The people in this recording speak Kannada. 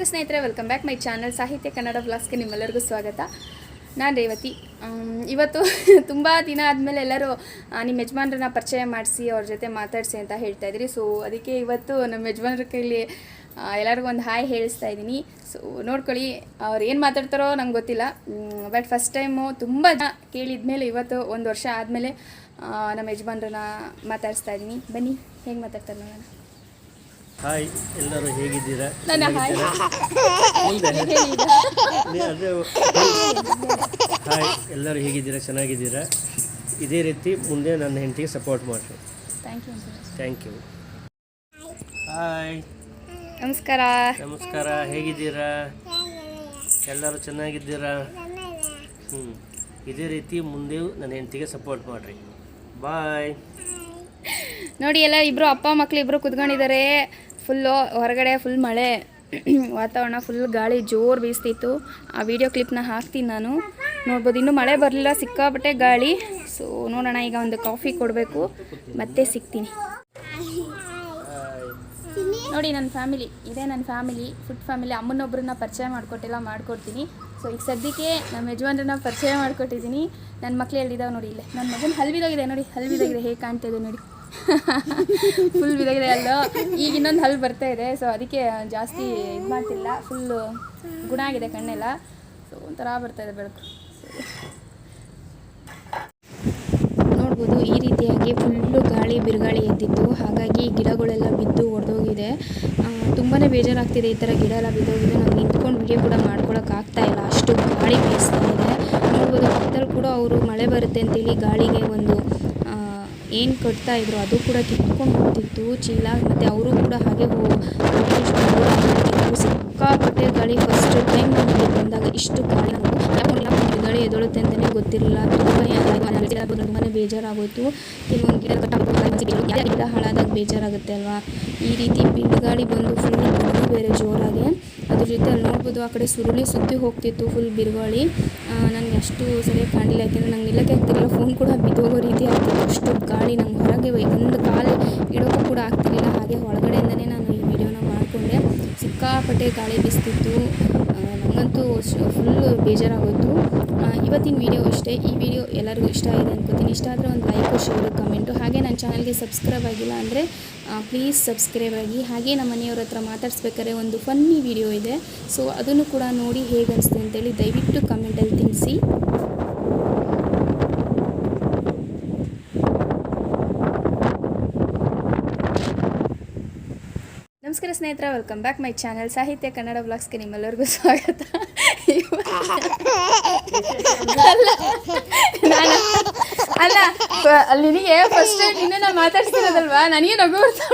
ಸ್ನೇಹಿತರೆ, ವೆಲ್ಕಮ್ ಬ್ಯಾಕ್ ಮೈ ಚಾನಲ್ ಸಾಹಿತ್ಯ ಕನ್ನಡ ಬ್ಲಾಗ್ಸ್ಗೆ ನಿಮ್ಮೆಲ್ಲರಿಗೂ ಸ್ವಾಗತ. ನಾನು ರೇವತಿ. ಇವತ್ತು ತುಂಬ ದಿನ ಆದಮೇಲೆ ಎಲ್ಲರೂ ನಿಮ್ಮ ಯಜಮಾನ್ರನ್ನ ಪರಿಚಯ ಮಾಡಿಸಿ ಅವ್ರ ಜೊತೆ ಮಾತಾಡಿಸಿ ಅಂತ ಹೇಳ್ತಾಯಿದ್ರಿ. ಸೊ ಅದಕ್ಕೆ ಇವತ್ತು ನಮ್ಮ ಯಜಮಾನ್ರ ಕೈಲಿ ಎಲ್ಲರಿಗೂ ಒಂದು ಹಾಯ್ ಹೇಳಿಸ್ತಾ ಇದ್ದೀನಿ. ಸೊ ನೋಡ್ಕೊಳ್ಳಿ, ಅವ್ರು ಏನು ಮಾತಾಡ್ತಾರೋ ನಂಗೆ ಗೊತ್ತಿಲ್ಲ. ಬಟ್ ಫಸ್ಟ್ ಟೈಮು ತುಂಬ ಕೇಳಿದ್ಮೇಲೆ ಇವತ್ತು 1 ವರ್ಷ ಆದಮೇಲೆ ನಮ್ಮ ಯಜಮಾನ್ರನ್ನ ಮಾತಾಡಿಸ್ತಾ ಇದ್ದೀನಿ. ಬನ್ನಿ ಹೇಗೆ ಮಾತಾಡ್ತಾರೆ ನೋಡೋಣ. ಹಾಯ್, ಎಲ್ಲರೂ ಹೇಗಿದ್ದೀರಾ? ಹಾಯ್, ಎಲ್ಲರೂ ಹೇಗಿದ್ದೀರಾ? ಚೆನ್ನಾಗಿದ್ದೀರಾ? ಇದೇ ರೀತಿ ಮುಂದೆ ನನ್ನ ಹೆಂಡತಿಗೆ ಸಪೋರ್ಟ್ ಮಾಡಿರಿ. Thank you. ಹಾಯ್, ನಮಸ್ಕಾರ. ನಮಸ್ಕಾರ. ಹೇಗಿದ್ದೀರಾ? ಎಲ್ಲರೂ ಚೆನ್ನಾಗಿದ್ದೀರಾ? ಇದೇ ರೀತಿ ಮುಂದೆ ನನ್ನ ಹೆಂಡತಿಗೆ ಸಪೋರ್ಟ್ ಮಾಡಿರಿ. ಬಾಯ್. ನೋಡಿ, ಎಲ್ಲ ಇಬ್ಬರು ಅಪ್ಪ ಮಕ್ಕಳು ಇಬ್ಬರು ಕುತ್ಕೊಂಡಿದ್ದಾರೆ. ಫುಲ್ಲು ಹೊರಗಡೆ ಫುಲ್ ಮಳೆ ವಾತಾವರಣ, ಫುಲ್ ಗಾಳಿ ಜೋರು ಬೀಸ್ತಿತ್ತು. ಆ ವಿಡಿಯೋ ಕ್ಲಿಪ್ನ ಹಾಕ್ತೀನಿ ನಾನು, ನೋಡ್ಬೋದು. ಇನ್ನೂ ಮಳೆ ಬರಲಿಲ್ಲ, ಸಿಕ್ಕಾಪಟ್ಟೆ ಗಾಳಿ. ಸೊ ನೋಡೋಣ, ಈಗ ಒಂದು ಕಾಫಿ ಕೊಡಬೇಕು, ಮತ್ತೆ ಸಿಗ್ತೀನಿ. ನೋಡಿ, ನನ್ನ ಫ್ಯಾಮಿಲಿ ಇದೇ, ನನ್ನ ಫ್ಯಾಮಿಲಿ ಫುಡ್ ಫ್ಯಾಮಿಲಿ. ಅಮ್ಮನೊಬ್ಬರನ್ನ ಪರಿಚಯ ಮಾಡ್ಕೊಡ್ತೀನಿ. ಸೊ ಈಗ ಸದ್ಯಕ್ಕೆ ನಮ್ಮ ಯಜಮಾನ್ರನ್ನ ಪರಿಚಯ ಮಾಡ್ಕೊಟ್ಟಿದ್ದೀನಿ. ನನ್ನ ಮಕ್ಳು ಎಲ್ಲಿದ್ದಾವೆ ನೋಡಿ, ಇಲ್ಲೇ ನನ್ನ ಮಗನ ಹಲ್ವಿದಾಗಿದೆ ನೋಡಿ, ಹಲ್ವಿದಾಗಿದೆ ಹೇಗೆ ಕಾಣ್ತಾಯಿದೆ ನೋಡಿ. ಫುಲ್ ಬಿದಾಗಿದೆ ಅಲ್ಲ. ಈಗ ಇನ್ನೊಂದು ಹಲ್ಲು ಬರ್ತಾ ಇದೆ. ಸೊ ಅದಕ್ಕೆ ಜಾಸ್ತಿ ಇದು ಮಾಡ್ತಿಲ್ಲ, ಫುಲ್ಲು ಗುಣ ಆಗಿದೆ ಕಣ್ಣೆಲ್ಲ. ಸೊ ಒಂಥರ ಬರ್ತಾಯಿದೆ ಬೆಳಕು. ನೋಡ್ಬೋದು, ಈ ರೀತಿಯಾಗಿ ಫುಲ್ಲು ಗಾಳಿ ಬಿರುಗಾಳಿ ಎದ್ದಿತ್ತು. ಹಾಗಾಗಿ ಗಿಡಗಳೆಲ್ಲ ಬಿದ್ದು ಒಡೆದೋಗಿದೆ. ತುಂಬಾ ಬೇಜಾರಾಗ್ತಿದೆ. ಈ ಥರ ಗಿಡ ಎಲ್ಲ ಬಿದ್ದೋಗಿದೆ. ನಾವು ನಿಂತ್ಕೊಂಡು ವಿಡಿಯೋ ಕೂಡ ಮಾಡ್ಕೊಳಕ್ಕಾಗ್ತಾಯಿಲ್ಲ, ಅಷ್ಟು ಗಾಳಿ ಬೀಸ್ತಾ ಇದೆ. ನೋಡ್ಬೋದು, ಪಕ್ಕದಲ್ಲಿ ಕೂಡ ಅವರು ಮಳೆ ಬರುತ್ತೆ ಅಂತೇಳಿ ಗಾಳಿಗೆ ಒಂದು ಏನು ಕಟ್ತಾಯಿದ್ರು ಅದು ಕೂಡ ಕಿತ್ಕೊಂಡು ಹೋಗ್ತಿತ್ತು ಚೀಲ. ಮತ್ತು ಅವರು ಕೂಡ ಹಾಗೆ ಸಿಕ್ಕಾಪಟ್ಟೆ ಗಾಳಿ. ಫಸ್ಟ್ ಟೈಮ್ ನಮಗೆ ಬಂದಾಗ ಇಷ್ಟು ಗಾಳಿ, ಗಾಳಿ ಎದೊಳುತ್ತೆ ಅಂತಲೇ ಗೊತ್ತಿರಲಿಲ್ಲ. ತುಂಬಾ ಬೇಜಾರಾಗೋಯ್ತು. ಕೆಲವೊಂದು ಗಿಡ ಹಾಳಾದಾಗ ಬೇಜಾರಾಗುತ್ತೆ ಅಲ್ವಾ. ಈ ರೀತಿ ಬಿರುಗಾಳಿ ಬಂದು ಫುಲ್ ಗುಡುಗು ಬೇರೆ ಜೋರಾಗಿ. ಅದ್ರ ಜೊತೆ ಅಲ್ಲಿ ನೋಡ್ಬೋದು, ಆ ಕಡೆ ಸುತ್ತಿ ಹೋಗ್ತಿತ್ತು ಫುಲ್ ಬಿರುಗಾಳಿ. ನನಗೆ ಅಷ್ಟು ಸರಿಯಾಗಿ ಕಾಣಲಿಲ್ಲ, ಯಾಕೆಂದರೆ ನಂಗೆ ನಿಲ್ಲಕ್ಕೆ ಆಗ್ತಿರಲಿಲ್ಲ. ಫೋನ್ ಕೂಡ ಬಿದ್ದೋಗೋ ರೀತಿ ಆಗ್ತಿತ್ತು, ಅಷ್ಟು ಗಾಳಿ. ನಂಗೆ ಹೊರಗೆ ಒಂದು ಕಾಲು ಇಡೋಕ್ಕೂ ಕೂಡ ಆಗ್ತಿರಲಿಲ್ಲ. ಹಾಗೆ ಒಳಗಡೆಯಿಂದನೇ ನಾನು ಈ ವಿಡಿಯೋನ ಮಾಡಿಕೊಂಡೆ. ಸಿಕ್ಕಾಪಟ್ಟೆ ಗಾಳಿ ಬೀಸ್ತಿತ್ತು. ನನಗಂತೂ ಫುಲ್ಲು ಬೇಜಾರಾಗೋಯ್ತು. ಇವತ್ತಿನ ವಿಡಿಯೋ ಇಷ್ಟೇ. ಈ ವಿಡಿಯೋ ಎಲ್ಲರಿಗೂ ಇಷ್ಟ ಆಗಿದೆ ಅನ್ಕೋತೀನಿ. ಇಷ್ಟ ಆದರೆ ಒಂದು ಲೈಕು, ಶೇರು, ಕಮೆಂಟು. ಹಾಗೆ ನನ್ನ ಚಾನಲ್ಗೆ ಸಬ್ಸ್ಕ್ರೈಬ್ ಆಗಿಲ್ಲ ಅಂದರೆ ಪ್ಲೀಸ್ ಸಬ್ಸ್ಕ್ರೈಬ್ ಆಗಿ. ಹಾಗೆ ನಮ್ಮ ಮನೆಯವ್ರ ಹತ್ರ ಮಾತಾಡಿಸ್ಬೇಕಾದ್ರೆ ಒಂದು ಫನ್ನಿ ವಿಡಿಯೋ ಇದೆ. ಸೊ ಅದನ್ನು ಕೂಡ ನೋಡಿ ಹೇಗೆ ಅನಿಸ್ತೆ ಅಂತೇಳಿ ದಯವಿಟ್ಟು ಕಮೆಂಟಲ್ಲಿ ತಿಳಿಸಿ. ನಮಸ್ಕಾರ ಸ್ನೇಹಿತರೆ, ವೆಲ್ಕಮ್ ಬ್ಯಾಕ್ ಮೈ ಚಾನಲ್ ಸಾಹಿತ್ಯ ಕನ್ನಡ ಬ್ಲಾಗ್ಸ್ಗೆ ನಿಮ್ಮೆಲ್ಲರಿಗೂ ಸ್ವಾಗತ. ಅಲ್ಲ ಅಲ್ಲಿ ನಿನಗೆ ಫಸ್ಟ್ ಇನ್ನೂ ನಾನು ಮಾತಾಡ್ತಿರೋದಲ್ವಾ, ನನಗೆ ನಗು ಬರ್ತಾ